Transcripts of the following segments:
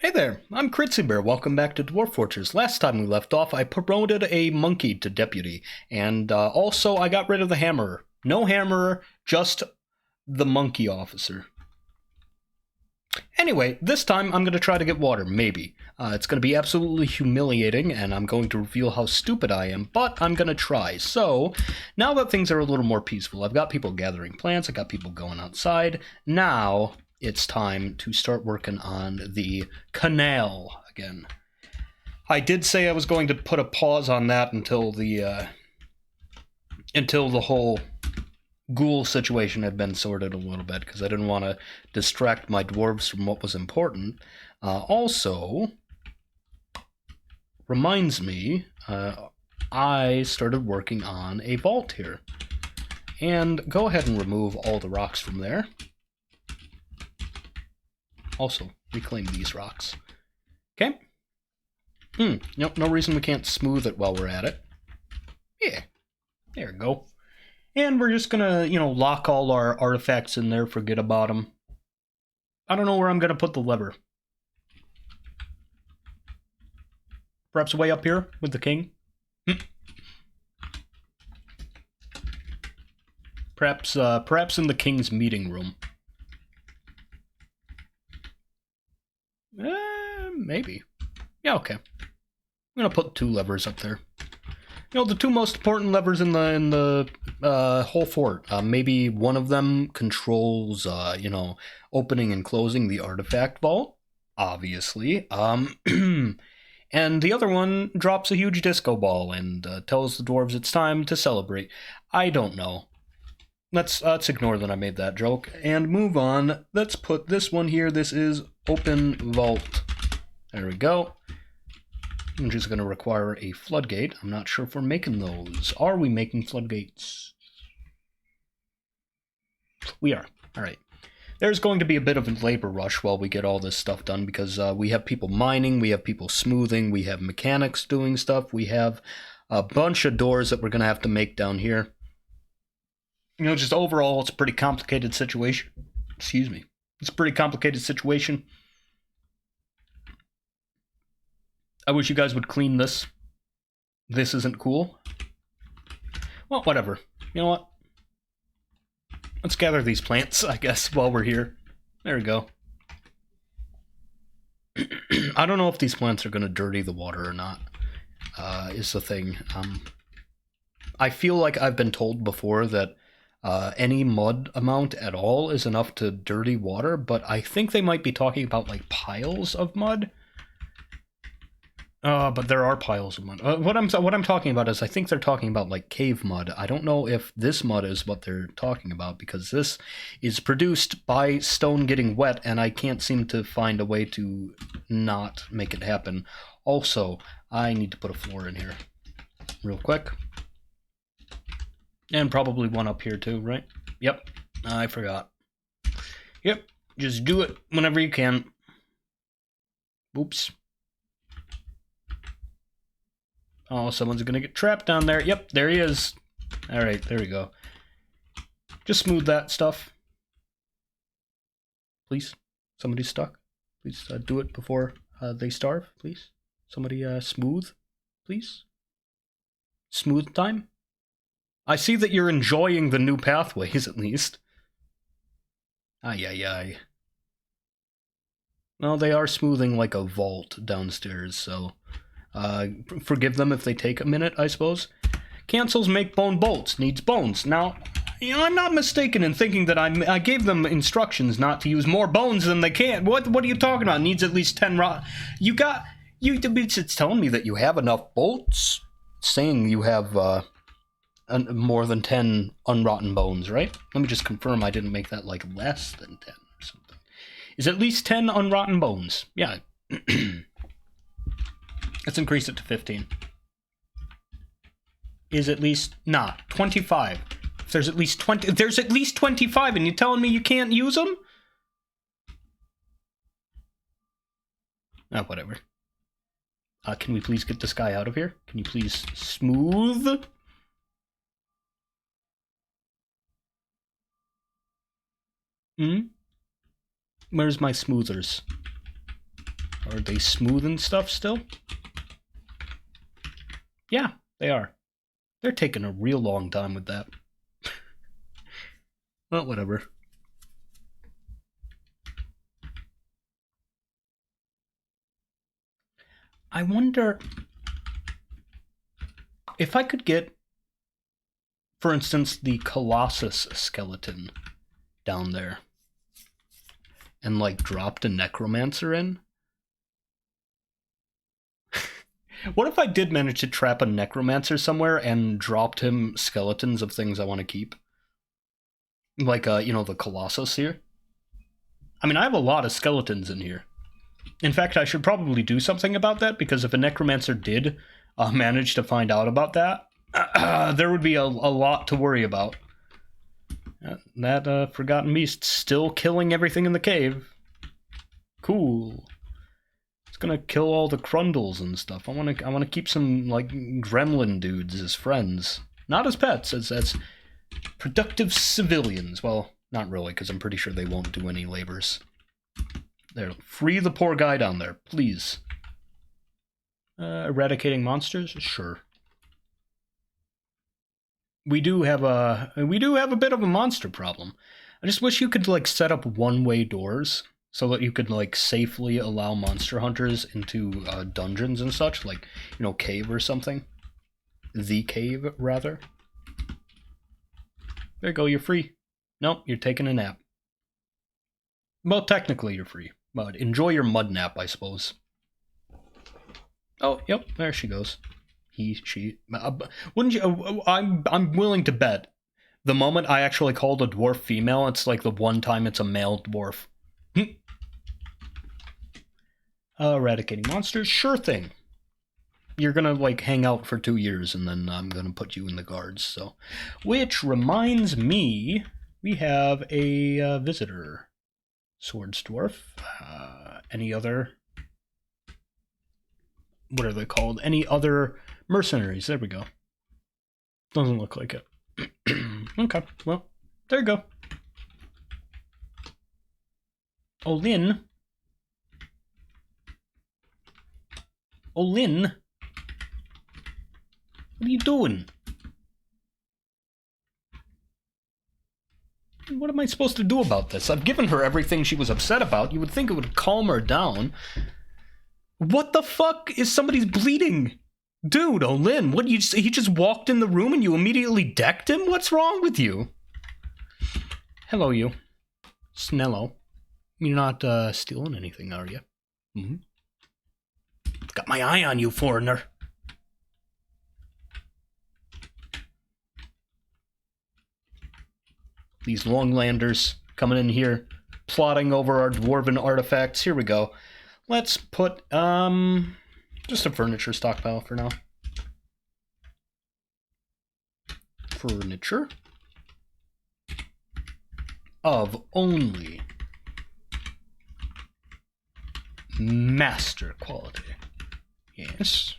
Hey there, I'm Critsy. Welcome back to Dwarf Fortress. Last time we left off, I promoted a monkey to deputy, and also I got rid of the hammerer. No hammerer, just the monkey officer. Anyway, this time I'm going to try to get water, maybe. It's going to be absolutely humiliating, and I'm going to reveal how stupid I am, but I'm going to try. So, now that things are a little more peaceful, I've got people gathering plants, I've got people going outside. Now it's time to start working on the canal again. I did say I was going to put a pause on that until the whole ghoul situation had been sorted a little bit, because I didn't want to distract my dwarves from what was important. Also, reminds me, I started working on a vault here. And go ahead and remove all the rocks from there. Also, reclaim these rocks. Okay? Nope, no reason we can't smooth it while we're at it. Yeah, there we go. And we're just gonna, lock all our artifacts in there, forget about them. I don't know where I'm gonna put the lever. Perhaps way up here with the king? Perhaps in the king's meeting room. Maybe. Yeah, okay. I'm gonna put two levers up there. The two most important levers in the whole fort. Maybe one of them controls, opening and closing the artifact vault, obviously. And the other one drops a huge disco ball and tells the dwarves it's time to celebrate. I don't know. Let's ignore that I made that joke and move on. Let's put this one here. This is open vault. There we go. I'm just going to require a floodgate. I'm not sure if we're making those. Are we making floodgates? We are. All right. There's going to be a bit of a labor rush while we get all this stuff done, because we have people mining, we have people smoothing, we have mechanics doing stuff, we have a bunch of doors that we're going to have to make down here. Just overall, it's a pretty complicated situation. Excuse me. It's a pretty complicated situation. I wish you guys would clean this. This isn't cool. Well, whatever. You know what? Let's gather these plants, I guess, while we're here. There we go. I don't know if these plants are going to dirty the water or not, is the thing. I feel like I've been told before that any mud amount at all is enough to dirty water, but I think they might be talking about, like, piles of mud. But there are piles of mud. What I'm talking about is I think they're talking about, like, cave mud. I don't know if this mud is what they're talking about, because this is produced by stone getting wet, and I can't seem to find a way to not make it happen. Also, I need to put a floor in here real quick. And probably one up here too, right? Yep, I forgot. Yep, just do it whenever you can. Oops. Oh, someone's gonna get trapped down there. Yep, there he is. Alright, there we go. Just smooth that stuff. Please. Somebody's stuck. Please do it before they starve, please. Somebody smooth, please. Smooth time. I see that you're enjoying the new pathways, at least. Ay. Well, they are smoothing like a vault downstairs, so forgive them if they take a minute, I suppose. Cancels make bone bolts, needs bones. Now, I'm not mistaken in thinking that I gave them instructions not to use more bones than they can. What are you talking about? Needs at least 10 it's telling me that you have enough bolts. It's saying you have more than 10 unrotten bones, right? Let me just confirm I didn't make that, like, less than 10 or something. Is at least 10 unrotten bones. Yeah. Let's increase it to 15. Is at least... Nah, 25. If there's at least 20... If there's at least 25 and you're telling me you can't use them? Ah, whatever. Can we please get this guy out of here? Can you please smooth... Where's my smoothers? Are they smoothing stuff still? Yeah, they are. They're taking a real long time with that. Well, whatever. I wonder if I could get, for instance, the Colossus skeleton down there and, like, dropped a necromancer in. What if I did manage to trap a necromancer somewhere and dropped him skeletons of things I want to keep? Like, you know, the Colossus here. I mean, I have a lot of skeletons in here. In fact, I should probably do something about that, because if a necromancer did manage to find out about that, there would be a lot to worry about. That Forgotten Beast still killing everything in the cave. Cool. It's gonna kill all the Crundles and stuff. I wanna keep some, like, gremlin dudes as friends. Not as pets, as productive civilians. Well, not really, because I'm pretty sure they won't do any labors. There, free the poor guy down there, please. Eradicating monsters? Sure. We do have a bit of a monster problem. I just wish you could, like, set up one-way doors so that you could, like, safely allow monster hunters into dungeons and such, like, you know, cave or something. The cave, rather. There you go, you're free. Nope, you're taking a nap. Well, technically you're free, but enjoy your mud nap, I suppose. Oh, yep, there she goes. He, she... wouldn't you... I'm willing to bet the moment I actually called a dwarf female, it's like the one time it's a male dwarf. Eradicating monsters? Sure thing. You're gonna, like, hang out for 2 years, and then I'm gonna put you in the guards, so... Which reminds me, we have a visitor. Swords Dwarf. Any other... What are they called? Any other mercenaries? There we go. Doesn't look like it. Okay, well, there you go. Olin. Olin? What are you doing? What am I supposed to do about this? I've given her everything she was upset about. You would think it would calm her down. What the fuck? Is somebody's bleeding? Dude, Olin, what, he just walked in the room and you immediately decked him? What's wrong with you? Hello, you. Snello. You're not, stealing anything, are you? Mm-hmm. Got my eye on you, foreigner. These Longlanders coming in here, plotting over our dwarven artifacts. Here we go. Let's put, just a furniture stockpile for now. Furniture of only master quality. Yes.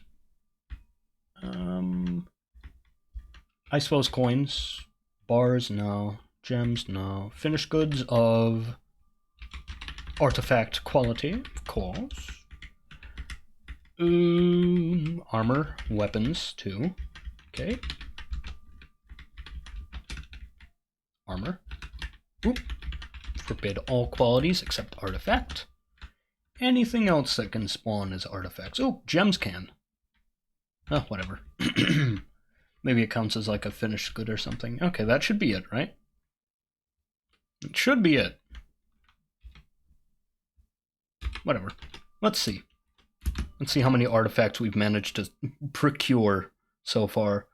I suppose coins. Bars, no. Gems, no. Finished goods of artifact quality, of course. Armor, weapons, too. Okay. Armor. Oop. Forbid all qualities except artifact. Anything else that can spawn as artifacts. Oh, gems can. Oh, whatever. Maybe it counts as like a finished good or something. Okay, that should be it, right? It should be it. Whatever. Let's see. Let's see how many artifacts we've managed to procure so far.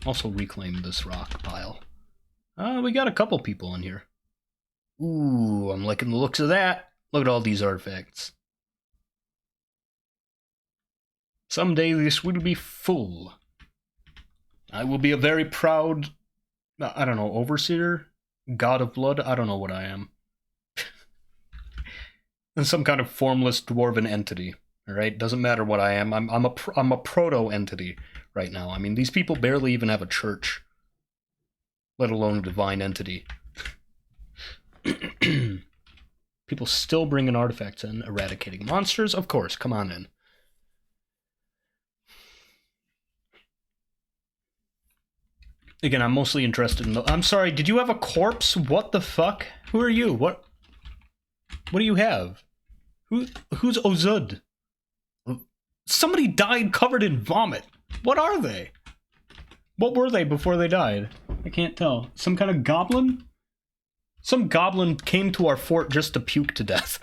Also reclaim this rock pile. We got a couple people in here. Ooh, I'm liking the looks of that. Look at all these artifacts. Someday this will be full. I will be a very proud, I don't know, overseer? God of blood? I don't know what I am. And some kind of formless dwarven entity. Alright? Doesn't matter what I am. I'm a proto-entity right now. I mean, these people barely even have a church. Let alone a divine entity. People still bringing artifacts in, eradicating monsters. Of course, come on in. Again, I'm mostly interested in the... I'm sorry, did you have a corpse? What the fuck? Who are you? What do you have? Who's Ozud? Somebody died covered in vomit. What are they? What were they before they died? I can't tell. Some kind of goblin? Some goblin came to our fort just to puke to death.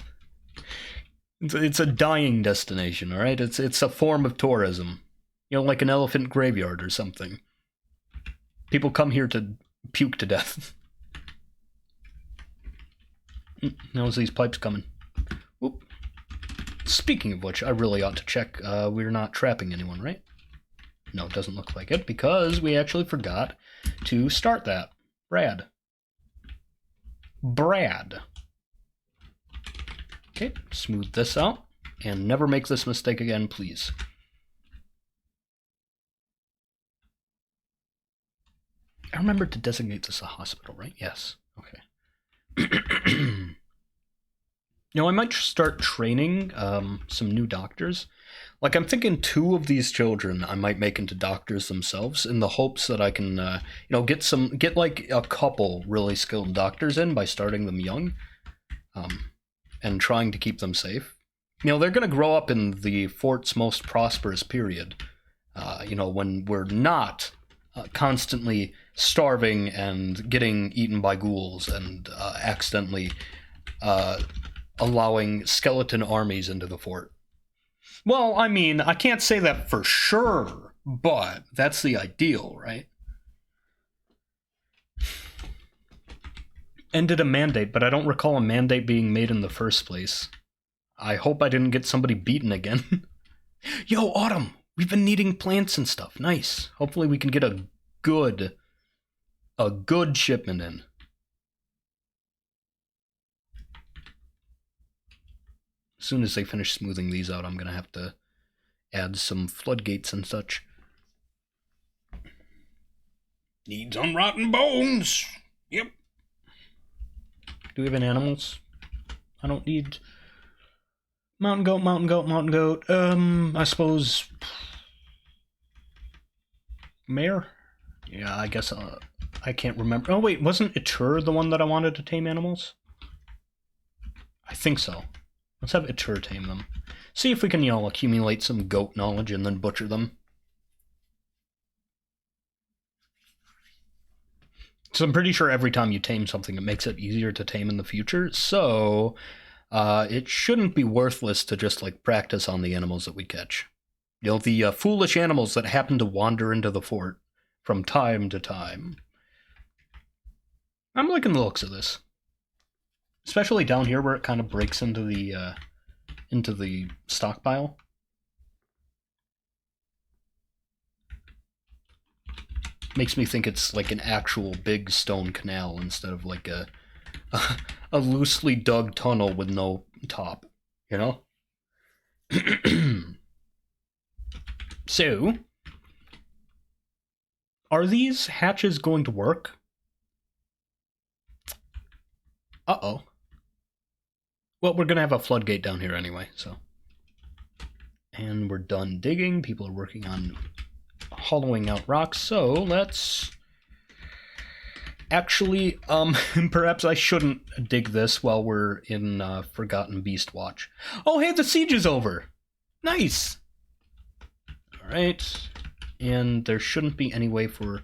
It's a dying destination, alright? It's a form of tourism. You know, like an elephant graveyard or something. People come here to puke to death. How's these pipes coming? Oop. Speaking of which, I really ought to check we're not trapping anyone, right? No, it doesn't look like it, because we actually forgot to start that. Brad. Okay, smooth this out, and never make this mistake again, please. I remembered to designate this a hospital, right? Yes. Okay. You know, I might start training some new doctors. Like, I'm thinking 2 of these children I might make into doctors themselves in the hopes that I can, you know, get like a couple really skilled doctors in by starting them young, and trying to keep them safe. You know, they're going to grow up in the fort's most prosperous period, you know, when we're not constantly starving and getting eaten by ghouls and accidentally allowing skeleton armies into the fort. Well, I mean, I can't say that for sure, but that's the ideal, right? Ended a mandate, but I don't recall a mandate being made in the first place. I hope I didn't get somebody beaten again. Yo, Autumn! We've been needing plants and stuff. Nice. Hopefully we can get a good shipment in. As soon as they finish smoothing these out, I'm going to have to add some floodgates and such. Need some rotten bones. Yep. Do we have any animals? I don't need... Mountain goat, mountain goat, mountain goat. I suppose... Mare? Yeah, I guess I can't remember. Oh wait, wasn't Itur the one that I wanted to tame animals? I think so. Let's have Itur tame them. See if we can, you know, accumulate some goat knowledge and then butcher them. So I'm pretty sure every time you tame something, it makes it easier to tame in the future. So it shouldn't be worthless to just, like, practice on the animals that we catch. You know, the foolish animals that happen to wander into the fort from time to time. I'm liking the looks of this. Especially down here where it kind of breaks into the stockpile. Makes me think it's like an actual big stone canal instead of like a loosely dug tunnel with no top, you know? So, are these hatches going to work? Uh-oh. Well, we're going to have a floodgate down here anyway, so. And we're done digging. People are working on hollowing out rocks, so let's... Actually, perhaps I shouldn't dig this while we're in Forgotten Beast Watch. Oh, hey, the siege is over! Nice! Alright, and there shouldn't be any way for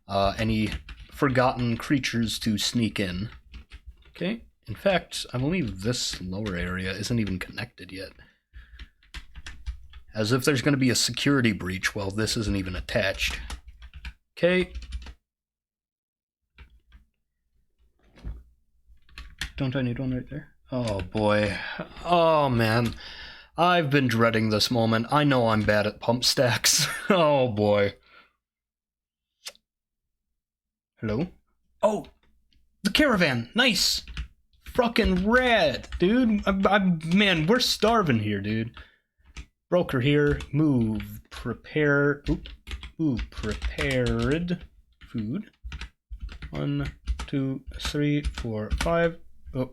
any forgotten creatures to sneak in. Okay. In fact, I believe this lower area isn't even connected yet. As if there's going to be a security breach while this isn't even attached. Okay. Don't I need one right there? Oh boy. Oh man. I've been dreading this moment. I know I'm bad at pump stacks. Oh boy. Hello? Oh! The caravan! Nice! Fucking rad, dude. Man, we're starving here, dude. Broker here. Move. Prepare. Ooh, prepared food. 1, 2, 3, 4, 5. Oh.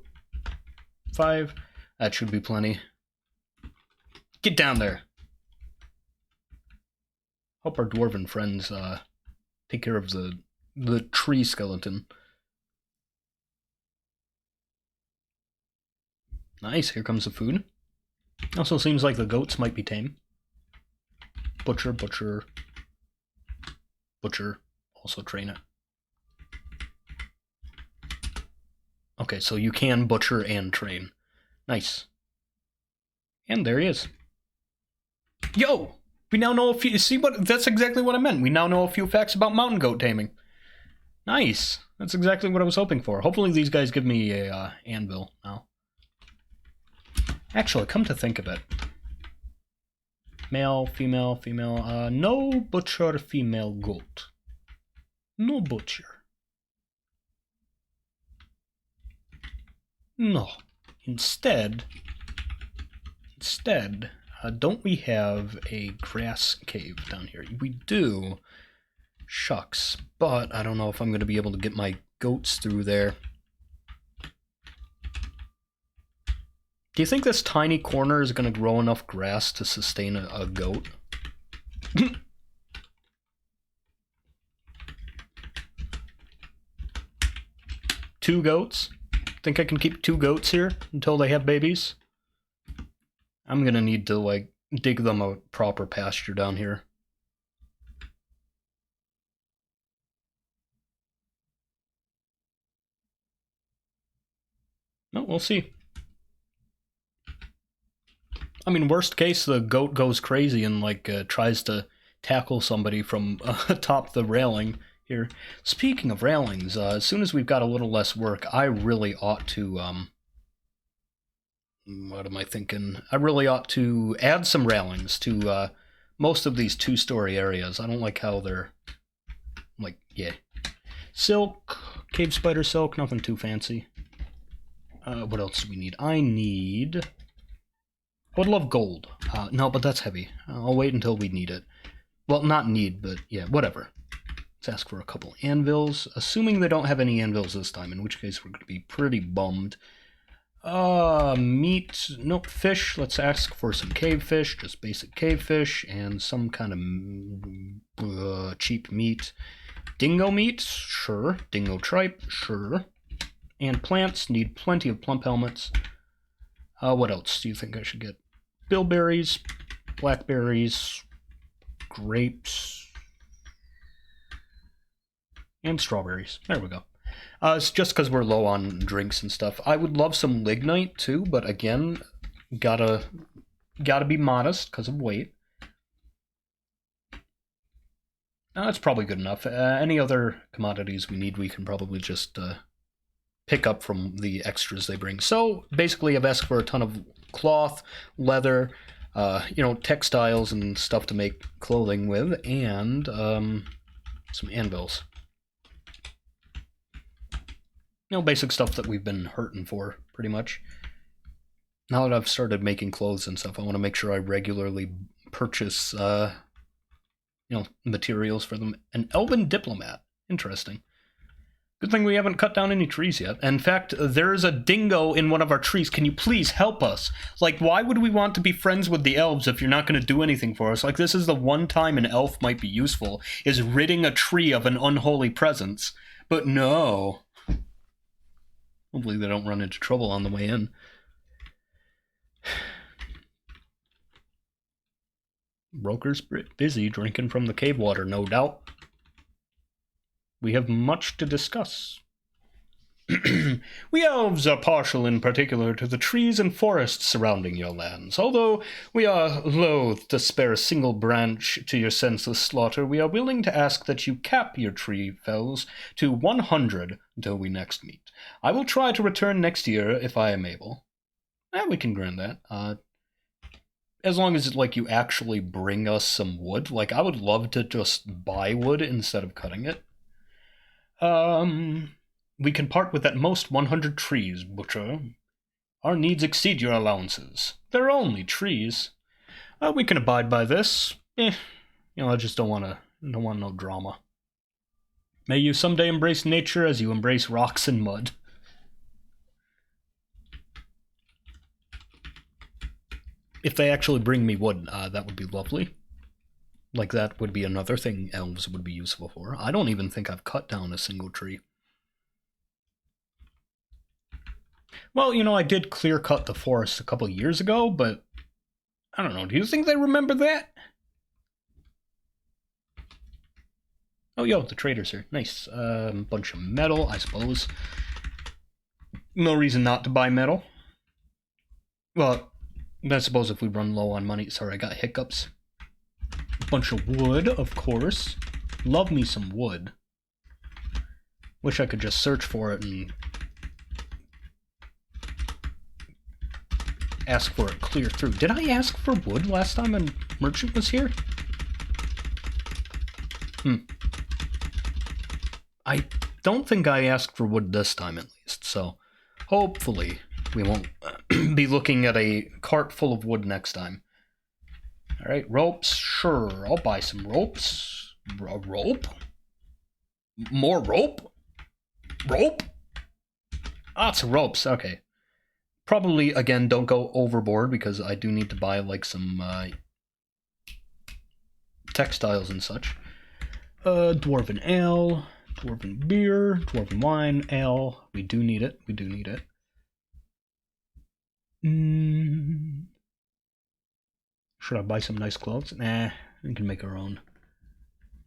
5. That should be plenty. Get down there. Hope our dwarven friends take care of the tree skeleton. Nice, here comes the food. Also seems like the goats might be tame. Butcher, butcher, butcher. Also train it. Okay, so you can butcher and train. Nice. And there he is. Yo! We now know a few... See what? That's exactly what I meant. We now know a few facts about mountain goat taming. Nice. That's exactly what I was hoping for. Hopefully these guys give me a anvil now. Actually, come to think of it. Male, female, female. No butcher female goat. No butcher. No. Instead, don't we have a grass cave down here? We do. Shucks. But I don't know if I'm going to be able to get my goats through there. Do you think this tiny corner is going to grow enough grass to sustain a goat? 2 goats? Think I can keep 2 goats here until they have babies? I'm going to need to, like, dig them a proper pasture down here. No, we'll see. I mean, worst case, the goat goes crazy and, like, tries to tackle somebody from atop the railing here. Speaking of railings, as soon as we've got a little less work, I really ought to, what am I thinking? I really ought to add some railings to most of these 2-story areas. I don't like how they're, like, yeah. Silk, cave spider silk, nothing too fancy. What else do we need? I would love gold. No, but that's heavy. I'll wait until we need it. Well, not need, but yeah, whatever. Let's ask for a couple anvils, assuming they don't have any anvils this time, in which case we're going to be pretty bummed. Meat, nope, fish. Let's ask for some cave fish, just basic cave fish, and some kind of cheap meat. Dingo meat, sure. Dingo tripe, sure. And plants, need plenty of plump helmets. What else do you think I should get? Bilberries, blackberries, grapes, and strawberries. There we go. It's just because we're low on drinks and stuff. I would love some lignite too, but again, gotta be modest because of weight. That's probably good enough. Any other commodities we need, we can probably just pick up from the extras they bring. So basically, I've asked for a ton of cloth, leather, textiles and stuff to make clothing with, and some anvils. Basic stuff that we've been hurting for, pretty much. Now that I've started making clothes and stuff, I want to make sure I regularly purchase, materials for them. An elven diplomat. Interesting. Good thing we haven't cut down any trees yet. In fact, there is a dingo in one of our trees. Can you please help us? Like, why would we want to be friends with the elves if you're not going to do anything for us? Like, this is the one time an elf might be useful, is ridding a tree of an unholy presence. But no. Hopefully they don't run into trouble on the way in. Broker's busy drinking from the cave water, no doubt. We have much to discuss. We elves are partial in particular to the trees and forests surrounding your lands. Although we are loath to spare a single branch to your senseless slaughter, we are willing to ask that you cap your tree fells to 100 until we next meet. I will try to return next year if I am able. We can grant that. As long as you actually bring us some wood. Like, I would love to just buy wood instead of cutting it. We can part with at most 100 trees, Butcher. Our needs exceed your allowances. They're only trees. We can abide by this. I just don't want no drama. May you someday embrace nature as you embrace rocks and mud. If they actually bring me wood, that would be lovely. Like, that would be another thing elves would be useful for. I don't even think I've cut down a single tree. Well, you know, I did clear cut the forest a couple years ago, but I don't know. Do you think they remember that? Oh, yo, the trader's here. Nice. Bunch of metal, I suppose. No reason not to buy metal. Well, I suppose if we run low on money. Sorry, I got hiccups. Bunch of wood, of course. Love me some wood. Wish I could just search for it and ask for it clear through. Did I ask for wood last time a merchant was here? I don't think I asked for wood this time, at least, so hopefully we won't be looking at a cart full of wood next time. Alright, ropes, sure, I'll buy some ropes. A rope? More rope? Rope? Lots of ropes, okay. Probably, again, don't go overboard, because I do need to buy, like, some textiles and such. Dwarven ale, dwarven beer, dwarven wine, ale. We do need it, we do need it. Should I buy some nice clothes? Nah, we can make our own.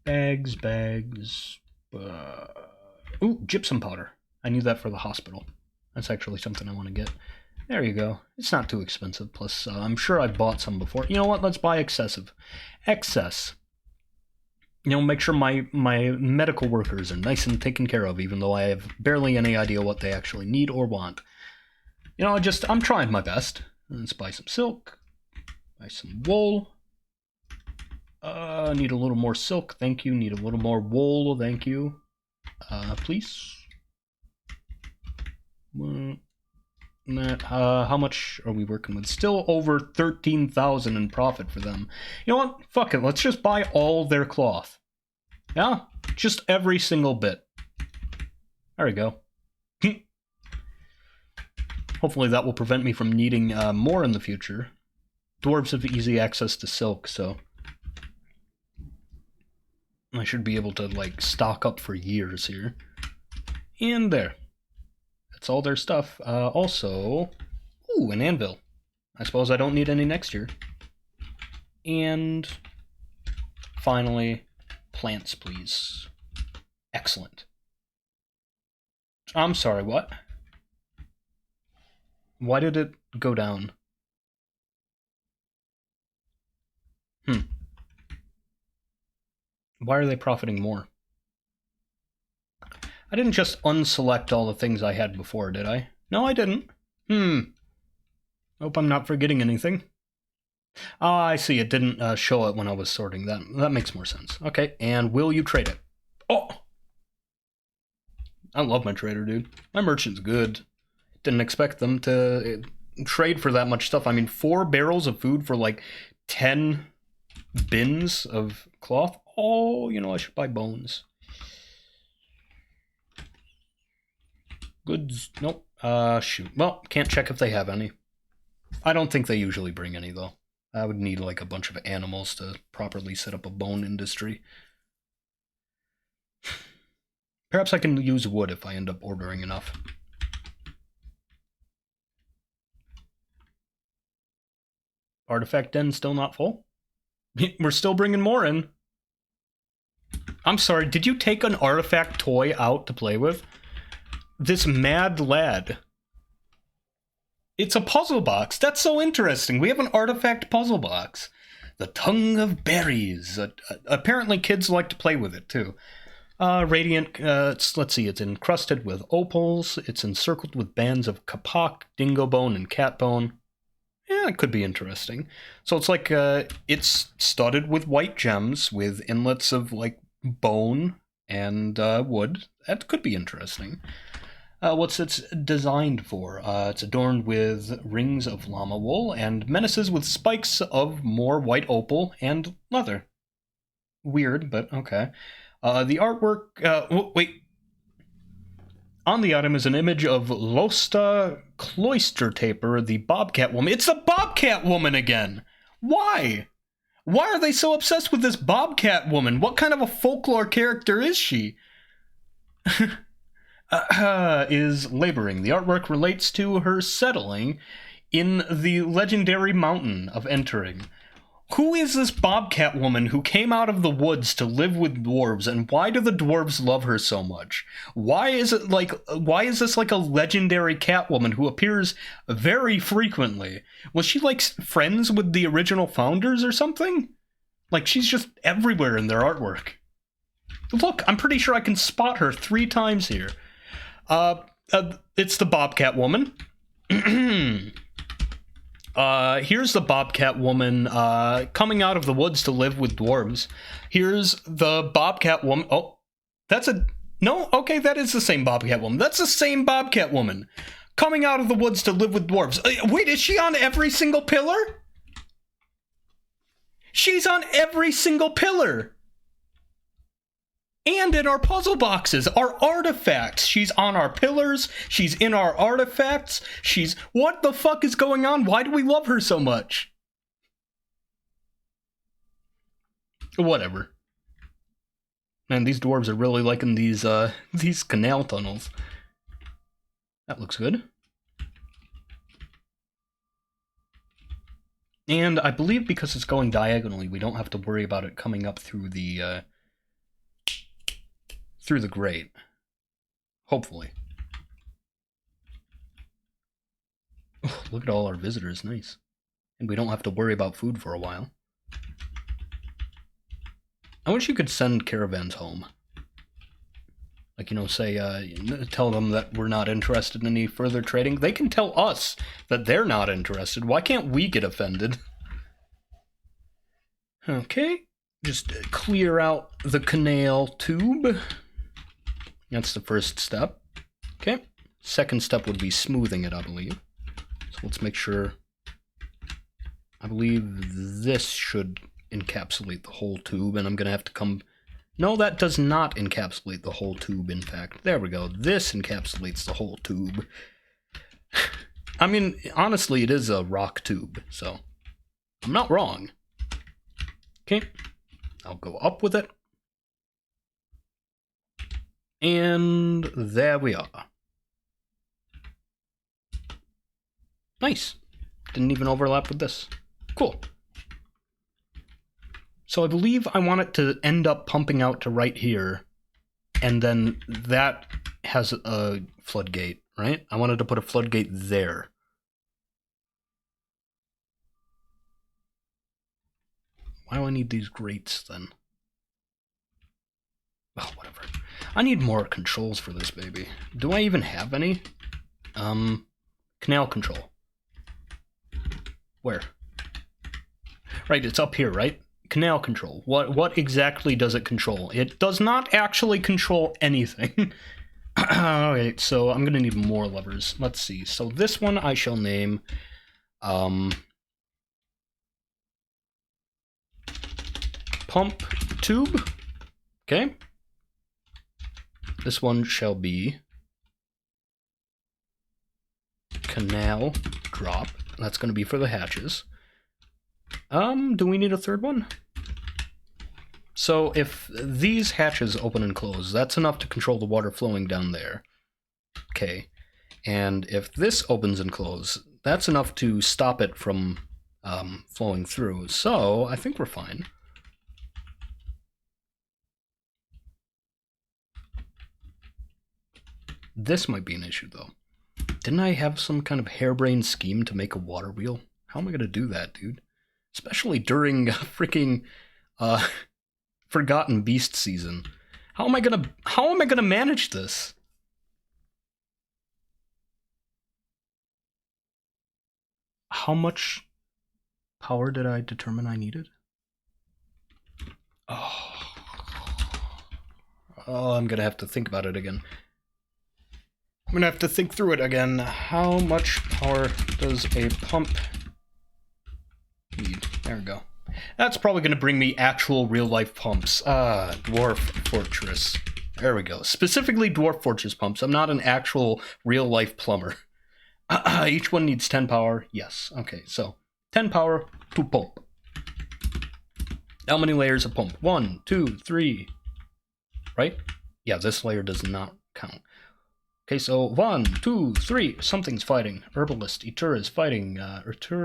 Bags. Ooh, gypsum powder. I need that for the hospital. That's actually something I want to get. There you go. It's not too expensive. Plus, I'm sure I've bought some before. You know what? Let's buy excessive. Excess. You know, make sure my medical workers are nice and taken care of, even though I have barely any idea what they actually need or want. You know, I'm trying my best. Let's buy some silk. Buy some wool. Need a little more silk, thank you. Need a little more wool, thank you. Please. How much are we working with? Still over 13,000 in profit for them. You know what? Fuck it. Let's just buy all their cloth. Yeah? Just every single bit. There we go. Hopefully that will prevent me from needing more in the future. Dwarves have easy access to silk, so I should be able to, like, stock up for years here. And there. That's all their stuff. Also, ooh, an anvil. I suppose I don't need any next year. And finally, plants, please. Excellent. I'm sorry, what? Why did it go down? Why are they profiting more? I didn't just unselect all the things I had before, did I? No, I didn't. Hope I'm not forgetting anything. Ah, I see. It didn't show it when I was sorting. That makes more sense. Okay, and will you trade it? Oh! I love my trader, dude. My merchant's good. Didn't expect them to trade for that much stuff. I mean, 4 barrels of food for like 10 bins of cloth. Oh, you know, I should buy bones. Goods. Nope. Shoot. Well, can't check if they have any. I don't think they usually bring any, though. I would need, like, a bunch of animals to properly set up a bone industry. Perhaps I can use wood if I end up ordering enough. Artifact den still not full? We're still bringing more in. I'm sorry, did you take an artifact toy out to play with? This mad lad. It's a puzzle box. That's so interesting. We have an artifact puzzle box. The Tongue of Berries. Apparently kids like to play with it, too. Radiant, let's see, it's encrusted with opals. It's encircled with bands of kapak, dingo bone, and cat bone. Yeah, it could be interesting. So it's like, it's studded with white gems with inlets of, like, bone and wood. That could be interesting. What's it designed for? It's adorned with rings of llama wool and menaces with spikes of more white opal and leather. Weird, but okay. The artwork... wait. On the item is an image of Losta Cloister Taper, the Bobcat Woman. It's the Bobcat Woman again! Why? Why are they so obsessed with this Bobcat Woman? What kind of a folklore character is she? Is laboring. The artwork relates to her settling in the legendary mountain of entering. Who is this Bobcat Woman who came out of the woods to live with dwarves, and why do the dwarves love her so much? Why is this like a legendary Catwoman who appears very frequently? Was she like friends with the original founders or something? Like, she's just everywhere in their artwork. Look, I'm pretty sure I can spot her 3 times here. It's the Bobcat Woman. Here's the Bobcat Woman coming out of the woods to live with dwarves. Here's the Bobcat Woman. Oh, that's a... No? Okay, that is the same Bobcat Woman. That's the same Bobcat Woman coming out of the woods to live with dwarves. Wait, is she on every single pillar? She's on every single pillar! And in our puzzle boxes, our artifacts. She's on our pillars. She's in our artifacts. She's... What the fuck is going on? Why do we love her so much? Whatever. Man, these dwarves are really liking these canal tunnels. That looks good. And I believe because it's going diagonally, we don't have to worry about it coming up through the grate. Hopefully. Oh, look at all our visitors, nice. And we don't have to worry about food for a while. I wish you could send caravans home. Like, you know, say, tell them that we're not interested in any further trading. They can tell us that they're not interested. Why can't we get offended? Okay, just clear out the canal tube. That's the first step. Okay, second step would be smoothing it, I believe. So let's make sure. I believe this should encapsulate the whole tube, and I'm going to have to come... No, that does not encapsulate the whole tube, in fact. There we go. This encapsulates the whole tube. I mean, honestly, it is a rock tube, so I'm not wrong. Okay, I'll go up with it. And there we are. Nice. Didn't even overlap with this. Cool. So I believe I want it to end up pumping out to right here, and then that has a floodgate, right? I wanted to put a floodgate there. Why do I need these grates, then? Oh, whatever. I need more controls for this baby. Do I even have any? Canal control. Where? Right, it's up here, right? Canal control. What exactly does it control? It does not actually control anything. Alright, so I'm gonna need more levers. Let's see. So this one I shall name pump tube. Okay. This one shall be canal drop. That's gonna be for the hatches. Do we need a third one? So if these hatches open and close, that's enough to control the water flowing down there. Okay. And if this opens and closes, that's enough to stop it from flowing through. So I think we're fine. This might be an issue, though. Didn't I have some kind of harebrained scheme to make a water wheel? How am I going to do that, dude? Especially during freaking Forgotten Beast season. How am I gonna manage this? How much power did I determine I needed? Oh, I'm gonna have to think about it again. I'm gonna have to think through it again. How much power does a pump need? There we go. That's probably going to bring me actual real-life pumps. Dwarf Fortress. There we go. Specifically dwarf fortress pumps. I'm not an actual real-life plumber. Each one needs 10 power. Yes. Okay, so 10 power to pump. How many layers of pump? 1, 2, 3. Right? Yeah, this layer does not count. Okay, so 1, 2, 3. Something's fighting. Herbalist. Etur is fighting. Etur...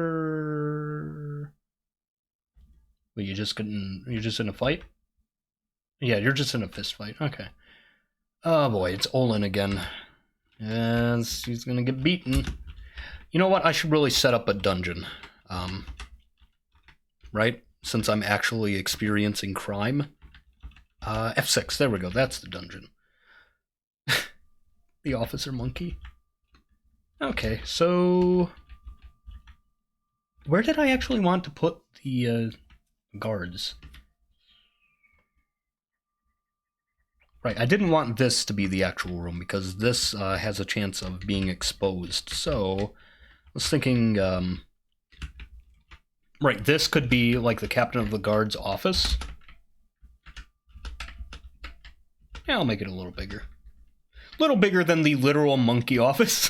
Wait, you're just in a fight? Yeah, you're just in a fist fight. Okay. Oh boy, it's Olin again. Yes, he's gonna get beaten. You know what? I should really set up a dungeon. Right? Since I'm actually experiencing crime. F6, there we go. That's the dungeon. The officer monkey. Okay, so... Where did I actually want to put the guards? Right, I didn't want this to be the actual room because this has a chance of being exposed. So, I was thinking, right, this could be like the captain of the guard's office. Yeah, I'll make it a little bigger. A little bigger than the literal monkey office.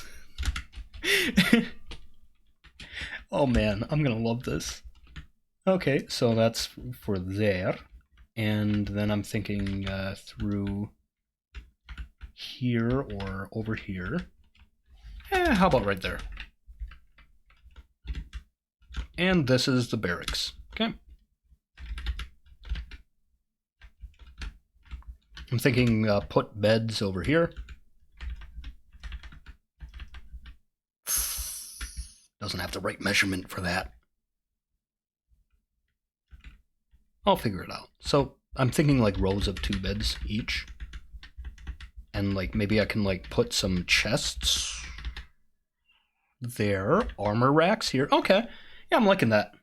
Oh man, I'm gonna love this. Okay, so that's for there. And then I'm thinking through here or over here. How about right there? And this is the barracks. Okay. I'm thinking put beds over here. Doesn't have the right measurement for that. I'll figure it out. So I'm thinking like rows of 2 beds each. And like maybe I can like put some chests there. Armor racks here. Okay. Yeah, I'm liking that.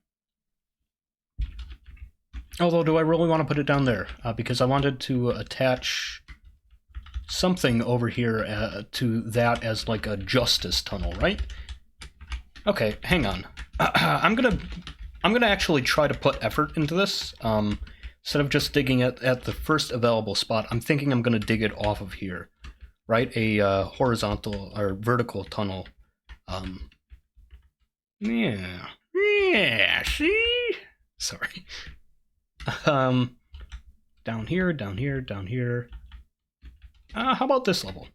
Although, do I really want to put it down there? Because I wanted to attach something over here to that as like a justice tunnel, right? Okay, hang on. I'm gonna actually try to put effort into this. Instead of just digging it at the first available spot, I'm thinking I'm gonna dig it off of here, right? A horizontal or vertical tunnel. Yeah, see? Sorry. Down here, down here, down here. How about this level?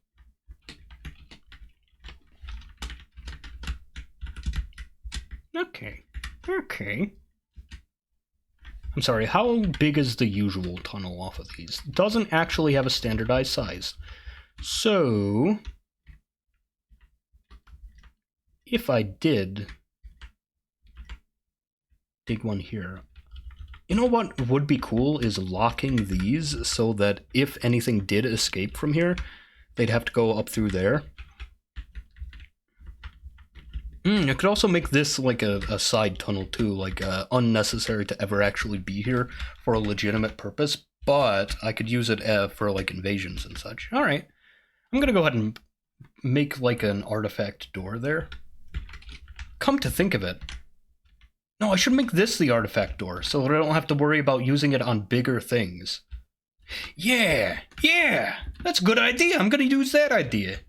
Okay. I'm sorry, how big is the usual tunnel off of these? It doesn't actually have a standardized size. So, if I did dig one here, you know what would be cool is locking these so that if anything did escape from here, they'd have to go up through there. It could also make this like a side tunnel too, like unnecessary to ever actually be here for a legitimate purpose, but I could use it for like invasions and such. Alright, I'm gonna go ahead and make like an artifact door there. Come to think of it, no, I should make this the artifact door so that I don't have to worry about using it on bigger things. Yeah, that's a good idea. I'm gonna use that idea.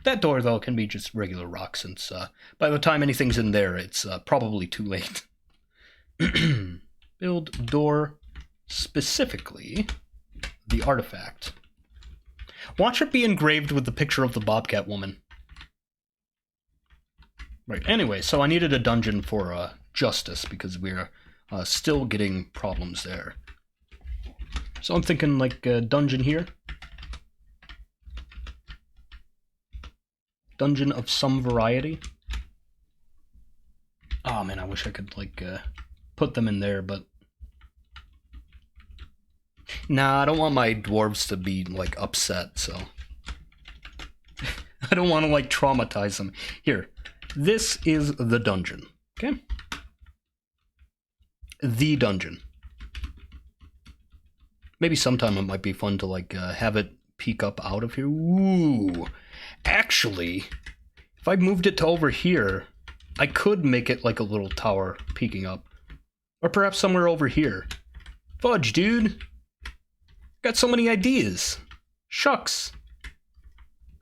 That door, though, can be just regular rock, since by the time anything's in there, it's probably too late. Build door, specifically the artifact. Watch it be engraved with the picture of the Bobcat woman. Right, anyway, so I needed a dungeon for justice, because we're still getting problems there. So I'm thinking, like, a dungeon here. Dungeon of some variety. Oh man, I wish I could like put them in there, but nah, I don't want my dwarves to be like upset, so I don't want to like traumatize them. Here, this is the dungeon. Okay, the dungeon. Maybe sometime it might be fun to like have it peek up out of here. Ooh. Actually, if I moved it to over here, I could make it like a little tower peeking up. Or perhaps somewhere over here. Fudge, dude! Got so many ideas. Shucks.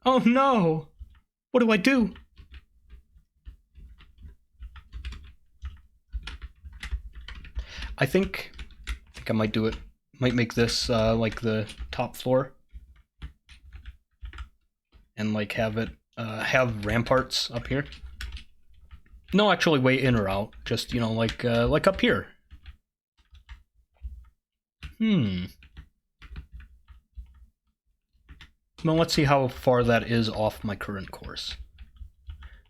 Oh no. What do I do? I think I might do it. Might make this like the top floor. And like have it have ramparts up here. No, actually way in or out. Just, you know, like up here. Well, let's see how far that is off my current course.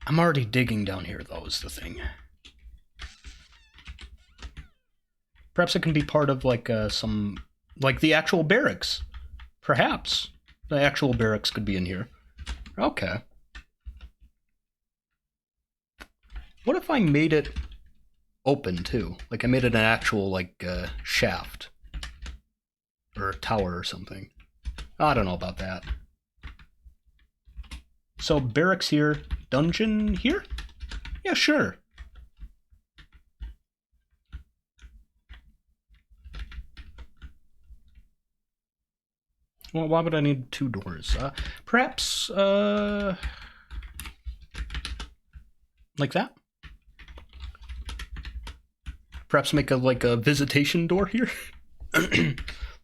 I'm already digging down here, though, is the thing. Perhaps it can be part of, like, like, the actual barracks. Perhaps. The actual barracks could be in here. Okay. What if I made it open, too? Like, I made it an actual, like, shaft. Or a tower or something. I don't know about that. So, barracks here, dungeon here? Yeah, sure. Well, why would I need 2 doors? Perhaps, like that? Perhaps make a visitation door here?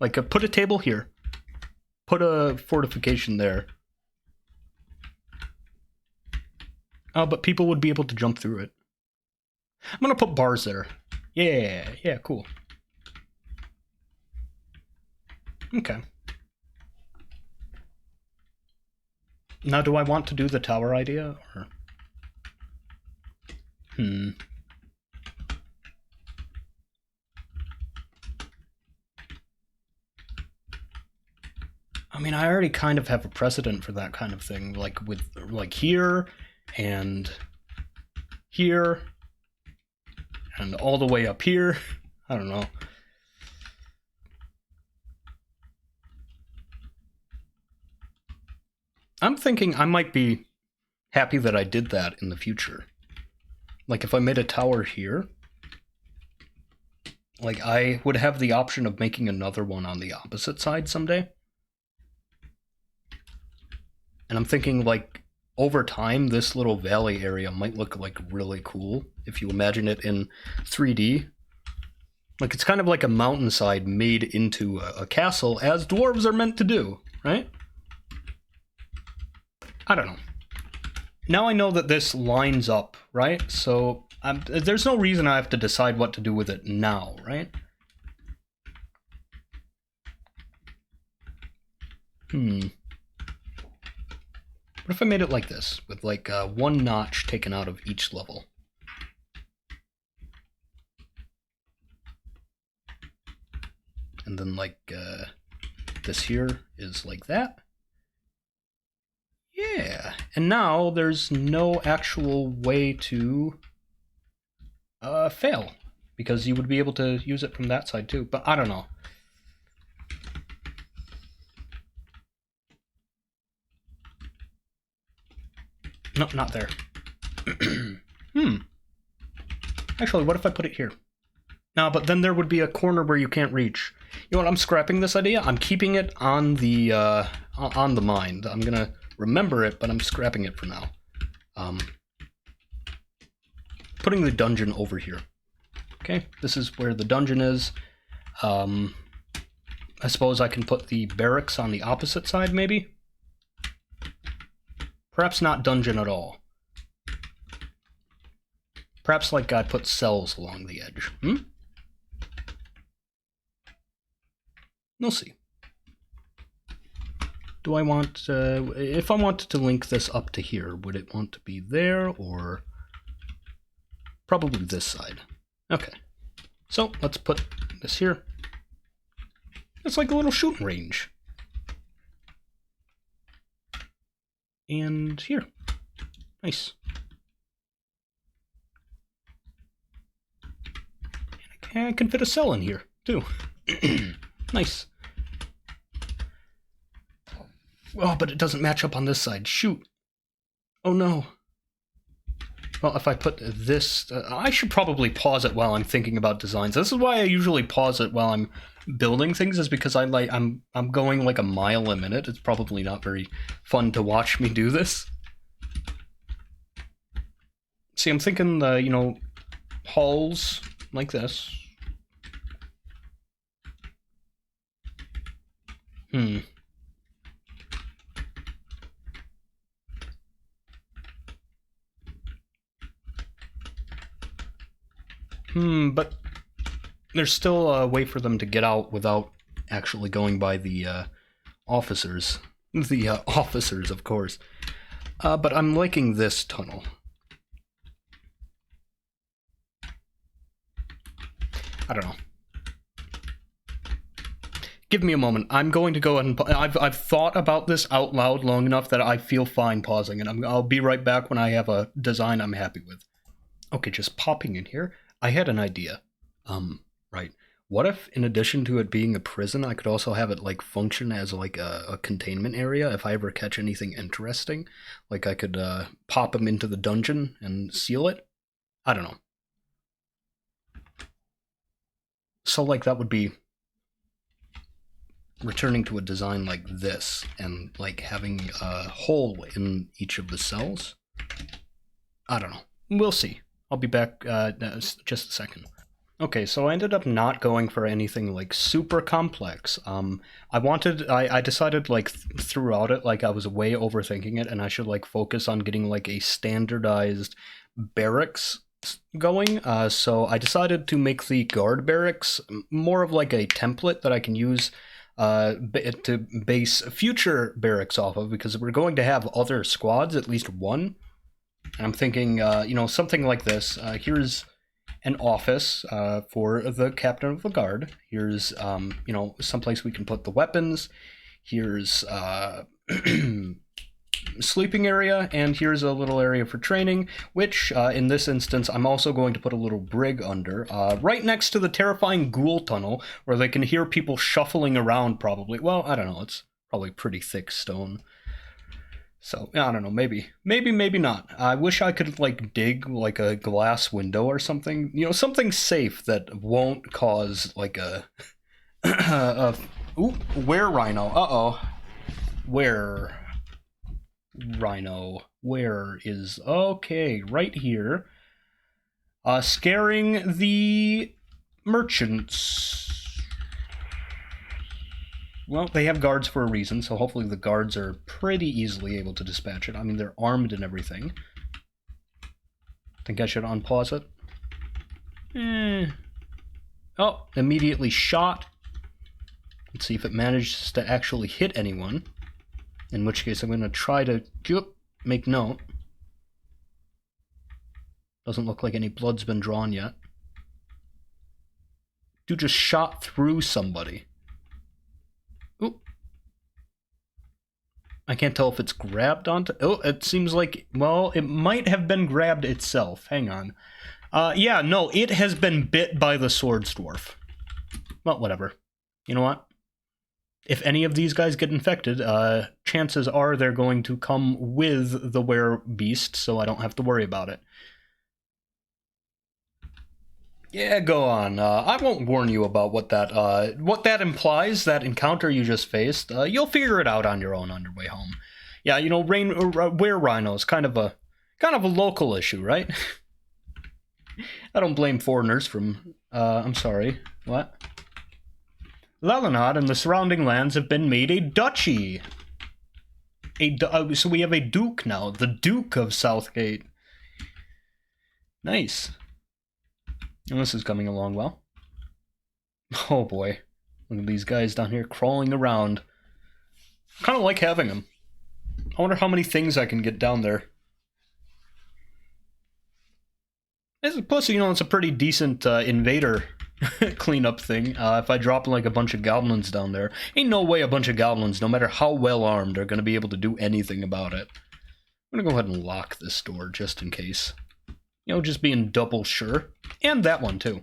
Like, put a table here. Put a fortification there. Oh, but people would be able to jump through it. I'm gonna put bars there. Yeah, cool. Okay. Now, do I want to do the tower idea, or? I mean, I already kind of have a precedent for that kind of thing, like with, like, here, and here, and all the way up here. I don't know. I'm thinking I might be happy that I did that in the future. Like, if I made a tower here, like, I would have the option of making another one on the opposite side someday. And I'm thinking, like, over time, this little valley area might look, like, really cool if you imagine it in 3D. Like, it's kind of like a mountainside made into a castle, as dwarves are meant to do, right? I don't know. Now I know that this lines up, right? So there's no reason I have to decide what to do with it now, right? What if I made it like this, with like 1 notch taken out of each level? And then like this here is like that. Yeah, and now there's no actual way to fail, because you would be able to use it from that side too, but I don't know. No, not there. Actually, what if I put it here? No, but then there would be a corner where you can't reach. You know what, I'm scrapping this idea. I'm keeping it on the mind. I'm gonna remember it, but I'm scrapping it for now. Putting the dungeon over here. Okay, this is where the dungeon is. I suppose I can put the barracks on the opposite side, maybe? Perhaps not dungeon at all. Perhaps like I put cells along the edge. We'll see. Do I want, if I wanted to link this up to here, would it want to be there, or probably this side? Okay, so let's put this here. It's like a little shooting range. And here. Nice. And I can fit a cell in here, too. Nice. Oh, but it doesn't match up on this side. Shoot. Oh, no. Well, if I put this... I should probably pause it while I'm thinking about designs. This is why I usually pause it while I'm building things, is because I'm going like a mile a minute. It's probably not very fun to watch me do this. See, I'm thinking, you know, halls like this. But there's still a way for them to get out without actually going by the officers. The officers, of course. But I'm liking this tunnel. I don't know. Give me a moment. I'm going to go ahead and... I've thought about this out loud long enough that I feel fine pausing, and I'll be right back when I have a design I'm happy with. Okay, just popping in here. I had an idea. Right. What if, in addition to it being a prison, I could also have it, like, function as, like, a containment area if I ever catch anything interesting? Like, I could pop them into the dungeon and seal it? I don't know. So, like, that would be returning to a design like this and, like, having a hole in each of the cells? I don't know. We'll see. I'll be back just a second. Okay, so I ended up not going for anything like super complex. I decided like throughout it, like I was way overthinking it, and I should like focus on getting like a standardized barracks going. So I decided to make the guard barracks more of like a template that I can use to base future barracks off of, because we're going to have other squads, at least one. And I'm thinking, you know, something like this. Here's an office for the captain of the guard. Here's, you know, someplace we can put the weapons. Here's sleeping area, and here's a little area for training, which, in this instance, I'm also going to put a little brig under, right next to the terrifying ghoul tunnel, where they can hear people shuffling around, probably. Well, I don't know, it's probably pretty thick stone. So, I don't know, maybe not. I wish I could, like, dig, like, a glass window or something. You know, something safe that won't cause, like, a... Ooh, where rhino? Uh-oh. Where? Rhino. Where is... Okay, right here. Scaring the merchants. Well, they have guards for a reason, so hopefully the guards are pretty easily able to dispatch it. I mean, they're armed and everything. Think I should unpause it? Oh, immediately shot. Let's see if it manages to actually hit anyone. In which case I'm going to try to make note. Doesn't look like any blood's been drawn yet. Dude just shot through somebody. Ooh. I can't tell if it's grabbed onto... Oh, it seems like... Well, it might have been grabbed itself. Hang on. Yeah, no, it has been bit by the swords dwarf. Well, whatever. You know what? If any of these guys get infected, chances are they're going to come with the werebeast, so I don't have to worry about it. Yeah, go on. I won't warn you about what that implies, that encounter you just faced. You'll figure it out on your own on your way home. Yeah, you know, were rhinos, kind of a local issue, right? I don't blame foreigners from, I'm sorry, what? Lelanod and the surrounding lands have been made a duchy. So we have a duke now, the Duke of Southgate. Nice. And this is coming along well. Oh boy. Look at these guys down here crawling around. Kind of like having them. I wonder how many things I can get down there. Plus, you know, it's a pretty decent invader cleanup thing. If I drop like a bunch of goblins down there, ain't no way a bunch of goblins, no matter how well armed, are going to be able to do anything about it. I'm going to go ahead and lock this door just in case. You know, just being double sure. And that one, too.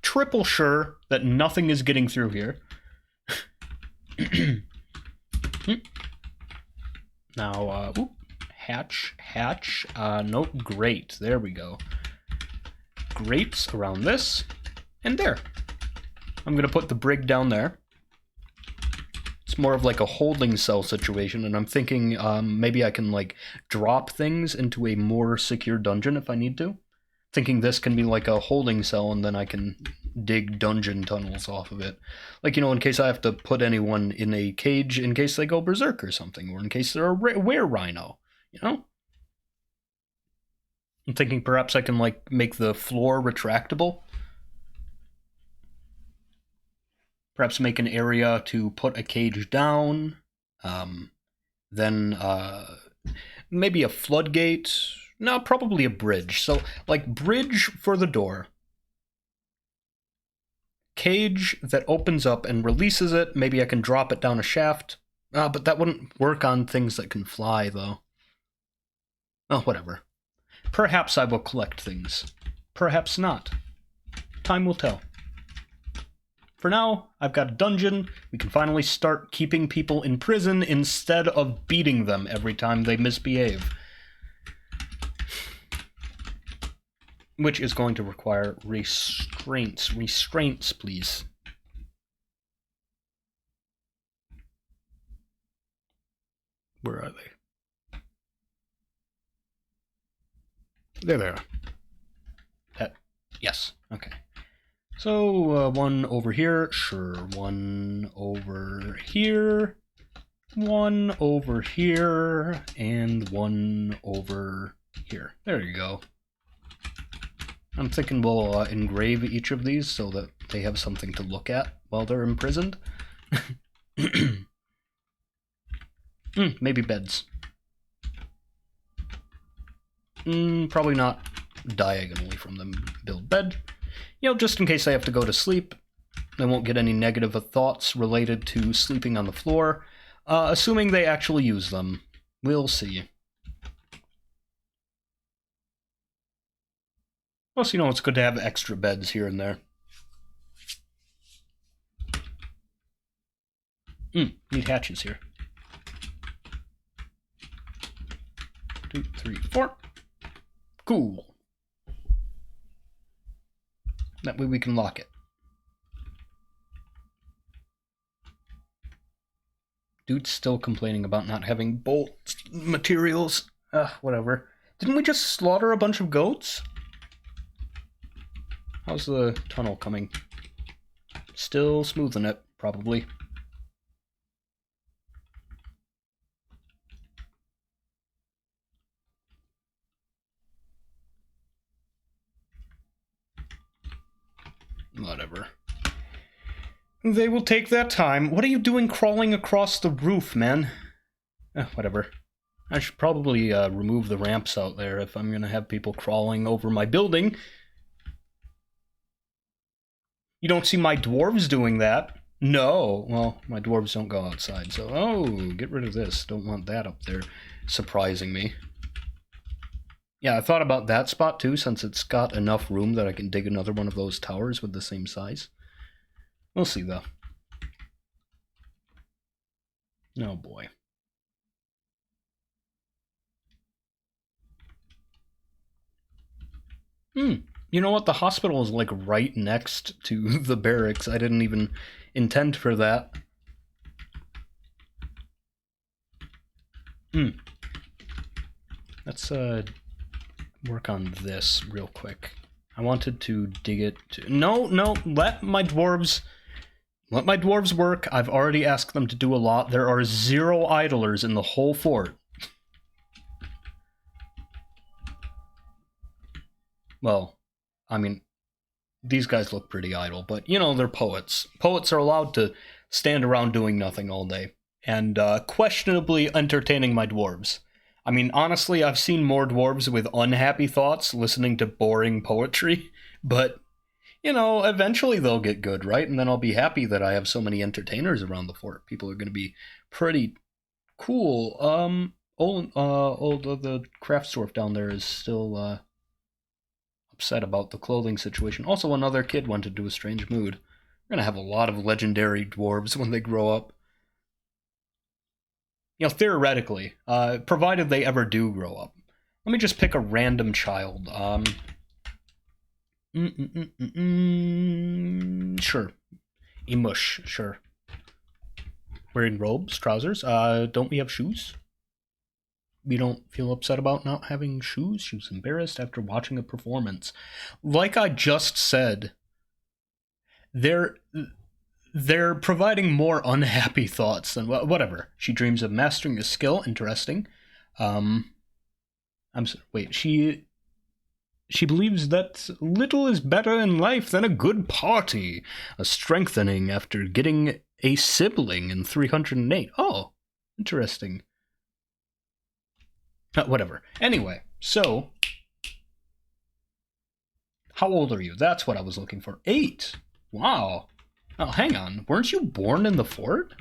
Triple sure that nothing is getting through here. Now, hatch. Nope, grate. There we go. Grates around this, and there. I'm gonna put the brig down there. It's more of like a holding cell situation, and I'm thinking maybe I can like drop things into a more secure dungeon if I need to. Thinking this can be like a holding cell, and then I can dig dungeon tunnels off of it. Like, you know, in case I have to put anyone in a cage in case they go berserk or something, or in case they're a were rhino, you know? I'm thinking perhaps I can like make the floor retractable. Perhaps make an area to put a cage down. Then maybe a floodgate. No, probably a bridge. So, like, bridge for the door. Cage that opens up and releases it. Maybe I can drop it down a shaft. But that wouldn't work on things that can fly, though. Oh, whatever. Perhaps I will collect things. Perhaps not. Time will tell. For now, I've got a dungeon. We can finally start keeping people in prison instead of beating them every time they misbehave. Which is going to require restraints. Restraints, please. Where are they? There they are. Yes, okay. So, one over here, sure. One over here. One over here. And one over here. There you go. I'm thinking we'll engrave each of these so that they have something to look at while they're imprisoned. Maybe beds. Probably not diagonally from them. Build bed. You know, just in case they have to go to sleep. They won't get any negative thoughts related to sleeping on the floor. Assuming they actually use them. We'll see. Plus, you know, it's good to have extra beds here and there. Need hatches here. 2, 3, 4. Cool. That way we can lock it. Dude's still complaining about not having bolt materials. Whatever. Didn't we just slaughter a bunch of goats? How's the tunnel coming? Still smoothing it, probably. Whatever. They will take that time. What are you doing crawling across the roof, man? Whatever. I should probably remove the ramps out there if I'm going to have people crawling over my building. You don't see my dwarves doing that. No. Well, my dwarves don't go outside, so... Oh, get rid of this. Don't want that up there surprising me. Yeah, I thought about that spot too, since it's got enough room that I can dig another one of those towers with the same size. We'll see, though. Oh, boy. You know what? The hospital is, like, right next to the barracks. I didn't even intend for that. Let's, work on this real quick. I wanted to dig it to... No, let my dwarves work. I've already asked them to do a lot. There are 0 idlers in the whole fort. Well, I mean, these guys look pretty idle, but, you know, they're poets. Poets are allowed to stand around doing nothing all day, and questionably entertaining my dwarves. I mean, honestly, I've seen more dwarves with unhappy thoughts listening to boring poetry, but, you know, eventually they'll get good, right? And then I'll be happy that I have so many entertainers around the fort. People are going to be pretty cool. The craft dwarf down there is still upset about the clothing situation. Also, another kid went into a strange mood. We're going to have a lot of legendary dwarves when they grow up. You know, theoretically, provided they ever do grow up. Let me just pick a random child. Sure. Emush, sure. Wearing robes, trousers. Don't we have shoes? We don't feel upset about not having shoes? She was embarrassed after watching a performance. Like I just said, they're providing more unhappy thoughts than whatever. She dreams of mastering a skill. Interesting. Wait. She believes that little is better in life than a good party. A strengthening after getting a sibling in 308. Oh, interesting. Whatever. Anyway, so how old are you? That's what I was looking for. 8. Wow. Oh, hang on. Weren't you born in the fort?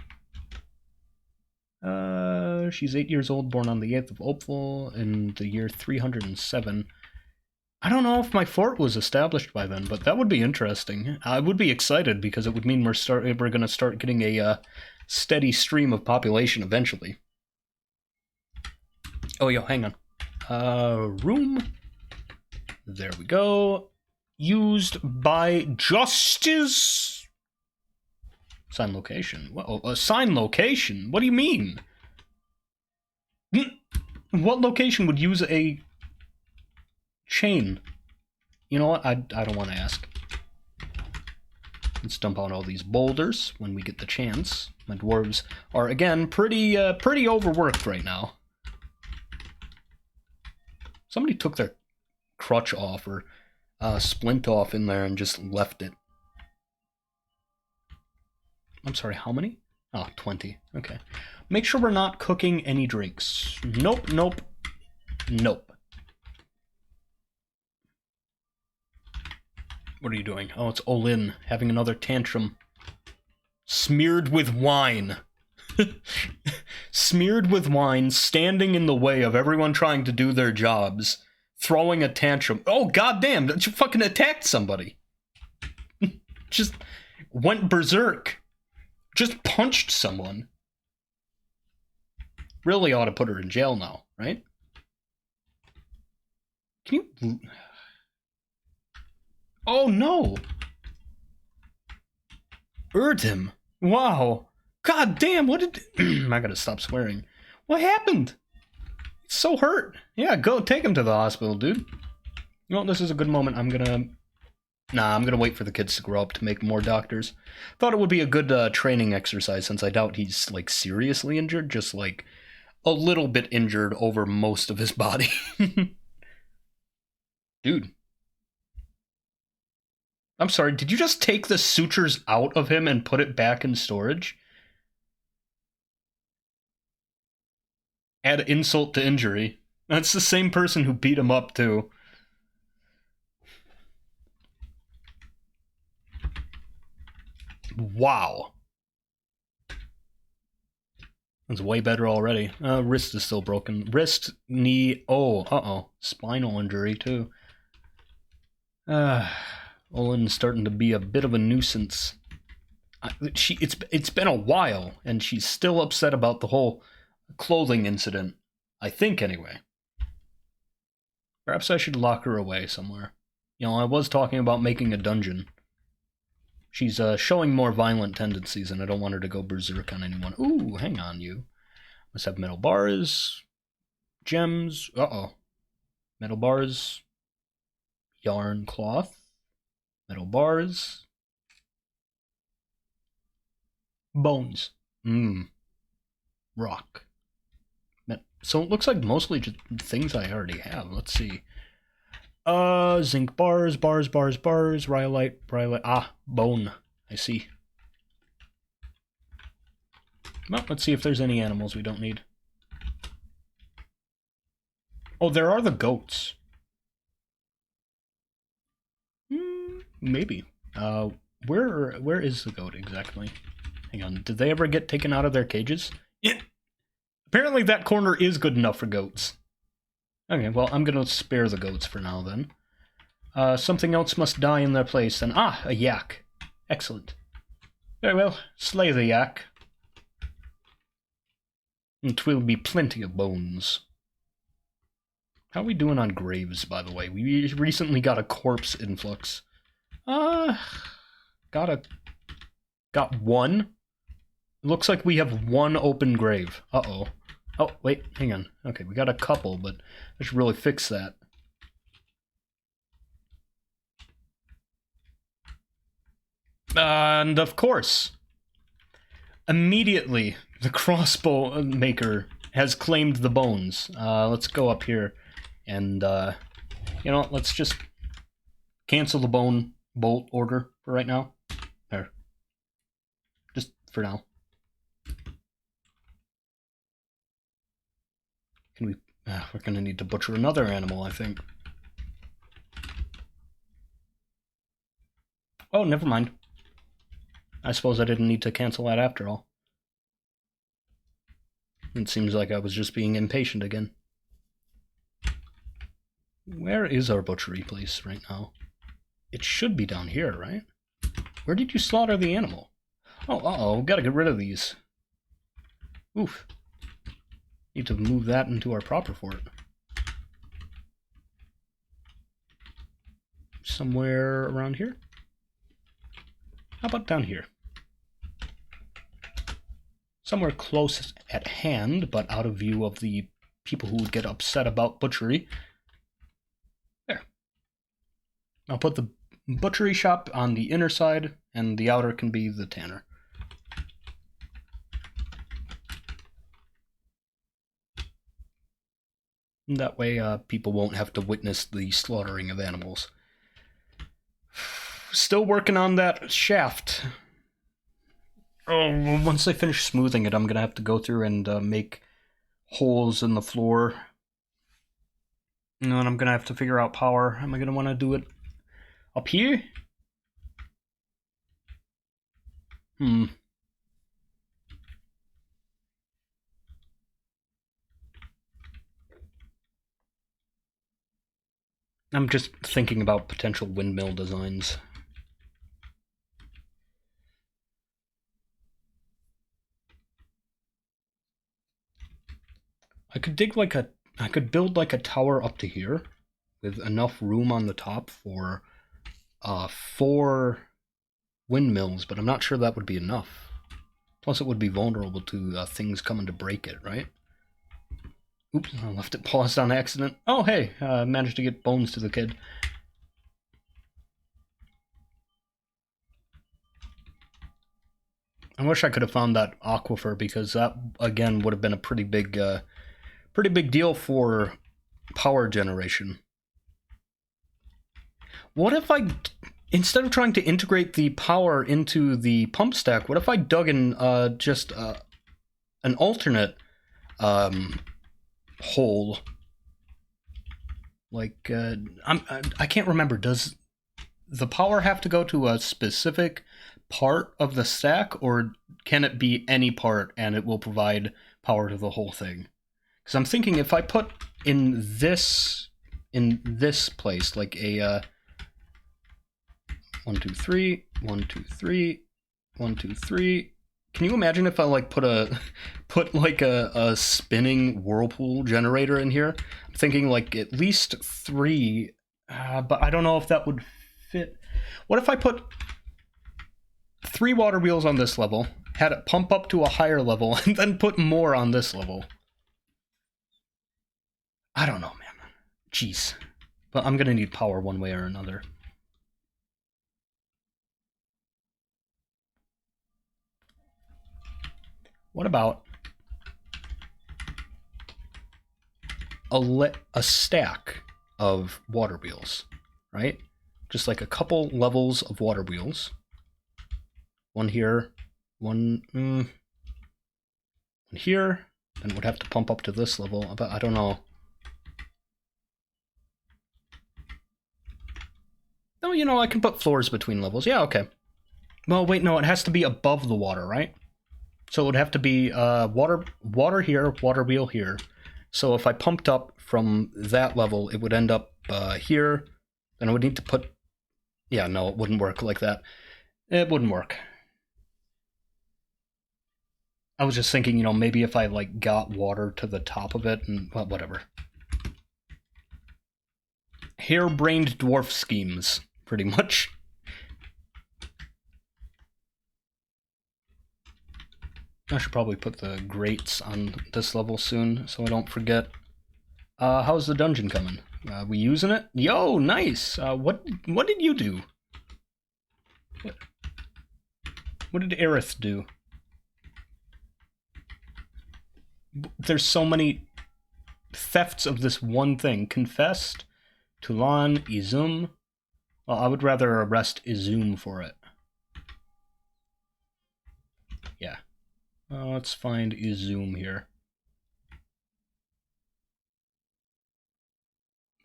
She's 8 years old, born on the 8th of Opal in the year 307. I don't know if my fort was established by then, but that would be interesting. I would be excited because it would mean we're going to start getting a steady stream of population eventually. Oh, yo, hang on. Room. There we go. Used by Justice. Sign location. Well, assign location? What do you mean? What location would use a chain? You know what? I don't want to ask. Let's dump out all these boulders when we get the chance. My dwarves are, again, pretty overworked right now. Somebody took their crutch off or splint off in there and just left it. I'm sorry, how many? Oh, 20. Okay. Make sure we're not cooking any drinks. Nope, nope, nope. What are you doing? Oh, it's Olin having another tantrum. Smeared with wine. Smeared with wine, standing in the way of everyone trying to do their jobs, throwing a tantrum. Oh, goddamn, that you fucking attacked somebody. Just went berserk. Just punched someone. Really ought to put her in jail now, right? Can you... Oh, no. Erdem. Wow. God damn, what did... I gotta stop swearing. What happened? He's so hurt. Yeah, go take him to the hospital, dude. You know, this is a good moment. I'm gonna wait for the kids to grow up to make more doctors. Thought it would be a good training exercise since I doubt he's, like, seriously injured. Just, like, a little bit injured over most of his body. Dude. I'm sorry, did you just take the sutures out of him and put it back in storage? Add insult to injury. That's the same person who beat him up, too. Wow. That's way better already. Wrist is still broken. Wrist, knee, oh, uh-oh. Spinal injury, too. Olin's starting to be a bit of a nuisance. It's been a while, and she's still upset about the whole clothing incident. I think, anyway. Perhaps I should lock her away somewhere. You know, I was talking about making a dungeon. She's showing more violent tendencies, and I don't want her to go berserk on anyone. Ooh, hang on, you. Must have metal bars. Gems. Uh-oh. Metal bars. Yarn cloth. Metal bars. Bones. Rock. So it looks like mostly just things I already have. Let's see. Zinc bars, rhyolite. Ah, bone. I see. Well, let's see if there's any animals we don't need. Oh, there are the goats. Maybe. Where is the goat exactly? Hang on. Did they ever get taken out of their cages? Yeah. Apparently that corner is good enough for goats. Okay, well, I'm gonna spare the goats for now, then. Something else must die in their place, then. Ah, a yak. Excellent. Very well, slay the yak. It will be plenty of bones. How are we doing on graves, by the way? We recently got a corpse influx. Got one. Looks like we have one open grave. Uh-oh. Oh, wait, hang on. Okay, we got a couple, but I should really fix that. And of course, immediately, the crossbow maker has claimed the bones. Let's go up here and, you know, let's just cancel the bone bolt order for right now. There. Just for now. Can we... we're gonna need to butcher another animal, I think. Oh, never mind. I suppose I didn't need to cancel that after all. It seems like I was just being impatient again. Where is our butchery place right now? It should be down here, right? Where did you slaughter the animal? Oh, uh-oh, gotta get rid of these. Oof. Need to move that into our proper fort. Somewhere around here? How about down here? Somewhere close at hand, but out of view of the people who would get upset about butchery. There. I'll put the butchery shop on the inner side, and the outer can be the tanner. And that way, people won't have to witness the slaughtering of animals. Still working on that shaft. Oh, once I finish smoothing it, I'm gonna have to go through and make holes in the floor. And then I'm gonna have to figure out power. Am I gonna want to do it up here? I'm just thinking about potential windmill designs. I could build like a tower up to here with enough room on the top for 4 windmills, but I'm not sure that would be enough. Plus it would be vulnerable to things coming to break it, right? Oops, I left it paused on accident. Oh, hey, managed to get bones to the kid. I wish I could have found that aquifer, because that, again, would have been a pretty big deal for power generation. What if instead of trying to integrate the power into the pump stack, what if I dug in just an alternate hole? Like, I can't remember. Does the power have to go to a specific part of the stack, or can it be any part and it will provide power to the whole thing? Because I'm thinking if I put in this place, like a 1, 2, 3, 1, 2, 3, 1, 2, 3. Can you imagine if I like put like a spinning whirlpool generator in here? I'm thinking like at least 3, but I don't know if that would fit. What if I put 3 water wheels on this level, had it pump up to a higher level, and then put more on this level? I don't know, man. Jeez. But I'm gonna need power one way or another. What about a stack of water wheels, right? Just like a couple levels of water wheels. One here, one here, and would have to pump up to this level, but I don't know. Oh, you know, I can put floors between levels. Yeah, okay. Well, wait, no, it has to be above the water, right? So it would have to be water here, water wheel here. So if I pumped up from that level, it would end up here. Then I would need to put... Yeah, no, it wouldn't work like that. It wouldn't work. I was just thinking, you know, maybe if I, like, got water to the top of it and, well, whatever. Harebrained dwarf schemes, pretty much. I should probably put the grates on this level soon, so I don't forget. How's the dungeon coming? We using it? Yo, nice! What did you do? What did Aerith do? There's so many thefts of this one thing. Confessed, Tulan, Izum. Well, I would rather arrest Izum for it. Yeah. Let's find Izum here.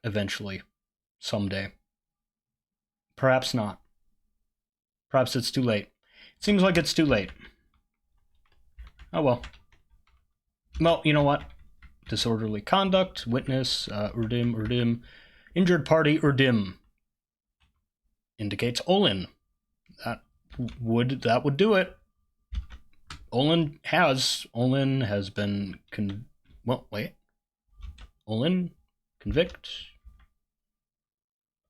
Eventually. Someday. Perhaps not. Perhaps it's too late. It seems like it's too late. Oh well. Well, you know what? Disorderly conduct, witness, Urdim. Injured party, Urdim. Indicates Olin. That would do it. Olin has been Olin? Convict?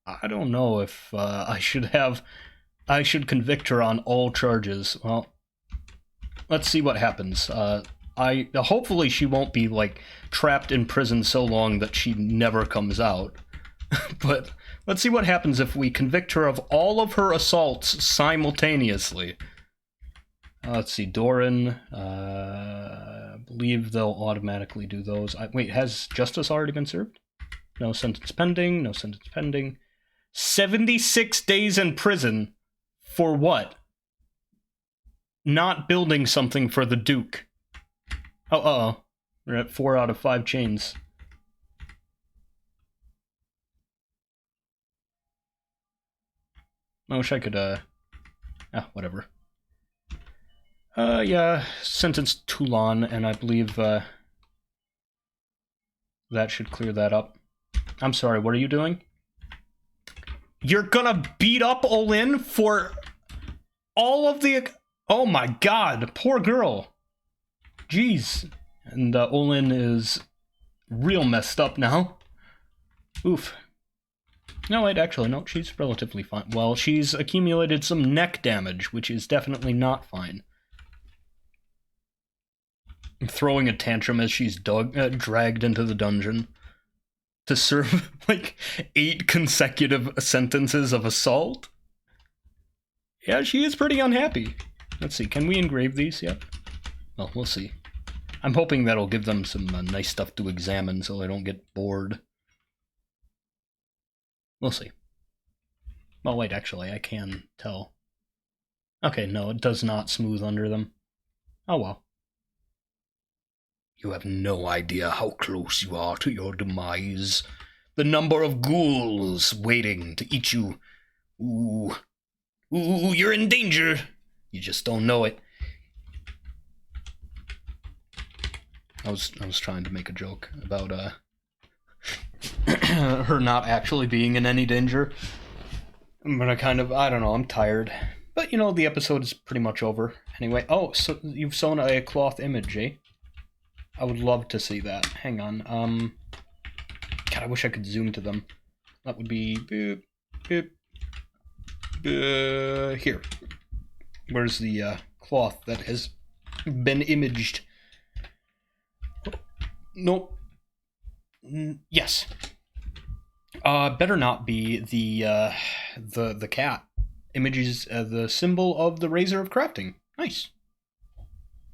I don't know if I should convict her on all charges. Well, let's see what happens. Hopefully she won't be, like, trapped in prison so long that she never comes out. But let's see what happens if we convict her of all of her assaults simultaneously. Let's see, Doran. I believe they'll automatically do those. Wait, has justice already been served? No sentence pending, no sentence pending. 76 days in prison for what? Not building something for the Duke. Oh, uh-oh. We're at 4 out of 5 chains. I wish I could, whatever. Yeah, sentenced Toulon, and I believe, that should clear that up. I'm sorry, what are you doing? You're gonna beat up Olin for all of the... Oh my god, poor girl. Jeez. And, Olin is real messed up now. Oof. No, wait, actually, no, she's relatively fine. Well, she's accumulated some neck damage, which is definitely not fine. Throwing a tantrum as she's dragged into the dungeon to serve, like, 8 consecutive sentences of assault. Yeah, she is pretty unhappy. Let's see, can we engrave these yet? Well, we'll see. I'm hoping that'll give them some nice stuff to examine so they don't get bored. We'll see. Well, wait, actually, I can tell. Okay, no, it does not smooth under them. Oh well. You have no idea how close you are to your demise. The number of ghouls waiting to eat you. Ooh. Ooh, you're in danger. You just don't know it. I was trying to make a joke about her not actually being in any danger. But I don't know, I'm tired. But, you know, the episode is pretty much over. Anyway, oh, so you've sewn a cloth image, eh? I would love to see that. Hang on, God, I wish I could zoom to them. That would be... here. Where's the, cloth that has been imaged? Nope. Yes. Better not be the cat. Images the symbol of the razor of crafting. Nice.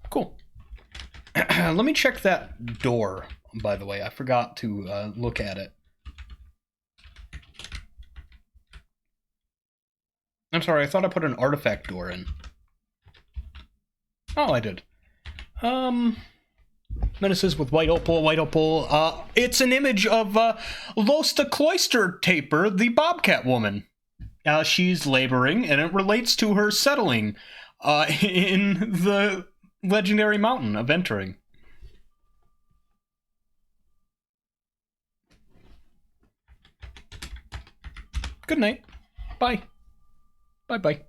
Cool. Let me check that door, by the way. I forgot to look at it. I'm sorry, I thought I put an artifact door in. Oh, I did. Menaces with white opal. It's an image of Losta Cloister Taper, the Bobcat woman. She's laboring, and it relates to her settling in the legendary mountain of entering. Good night. Bye. Bye-bye.